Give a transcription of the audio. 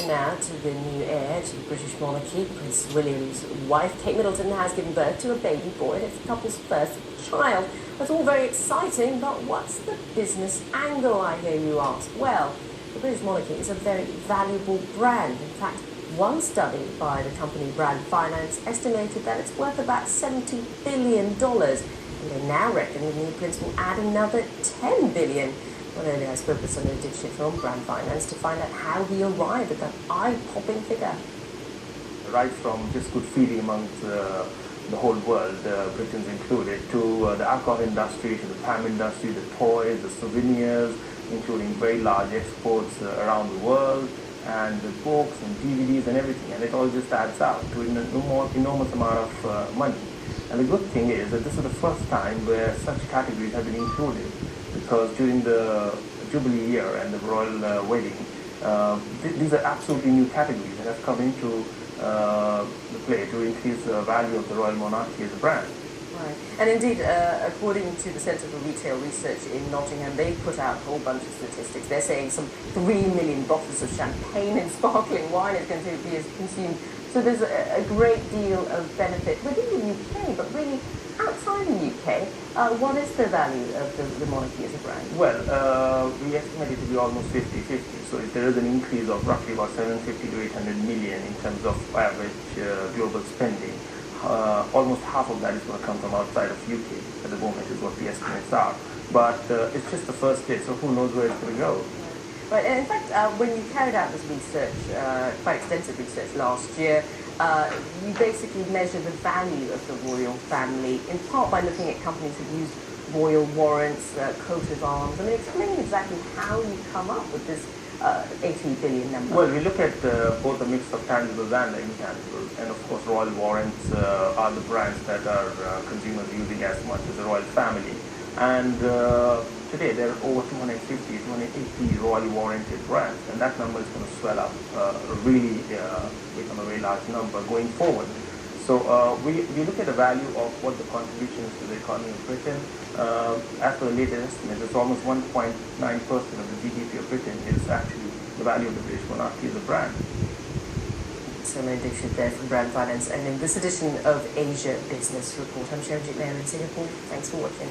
And now to the new heir to the British monarchy. Prince William's wife, Kate Middleton, has given birth to a baby boy, and it's the couple's first child. That's all very exciting, but what's the business angle, I hear you ask? Well, the British monarchy is a very valuable brand. In fact, one study by the company Brand Finance estimated that it's worth about $70 billion. And they now reckon the new prince will add another $10 billion. Well, earlier I spoke with Samir Dixit from Brand Finance to find out how he arrived at that eye-popping figure. Right from just good feeling amongst the whole world, Britons included, to the alcohol industry, to the prime industry, the toys, the souvenirs, including very large exports around the world, and the books and DVDs and everything, and it all just adds up to an enormous amount of money. And the good thing is that this is the first time where such categories have been included, because during the Jubilee year and the royal wedding, these are absolutely new categories that have come into the play to increase the value of the royal monarchy as a brand. Right. And indeed, according to the Centre for Retail Research in Nottingham, they put out a whole bunch of statistics. They're saying some 3 million bottles of champagne and sparkling wine is going to be consumed. So there's a great deal of benefit within the UK, but really outside the UK, what is the value of the monarchy as a brand? Well, we estimate it to be almost 50-50. So if there is an increase of roughly about 750 to 800 million in terms of average global spending, almost half of that is going to come from outside of UK at the moment, is what the estimates are. But it's just the first day, so who knows where it's going to go. Right, and in fact, when you carried out this research, quite extensive research last year, you basically measure the value of the royal family, in part by looking at companies that use royal warrants, coat of arms. I mean, explain exactly how you come up with this 80 billion number. Well, we look at both a mix of tangibles and intangibles, and of course royal warrants are the brands that are consumers using as much as the royal family. And today there are over 250, 280 royally warranted brands, and that number is going to swell up, really become a very large number going forward. So we look at the value of what the contributions to the economy of Britain. As per the latest estimate, it's almost 1.9% of the GDP of Britain is actually the value of the British monarchy as a brand. Samir Dixit there from Brand Finance, and in this edition of Asia Business Report, I'm Sharon Jit Mayer in Singapore. Thanks for watching.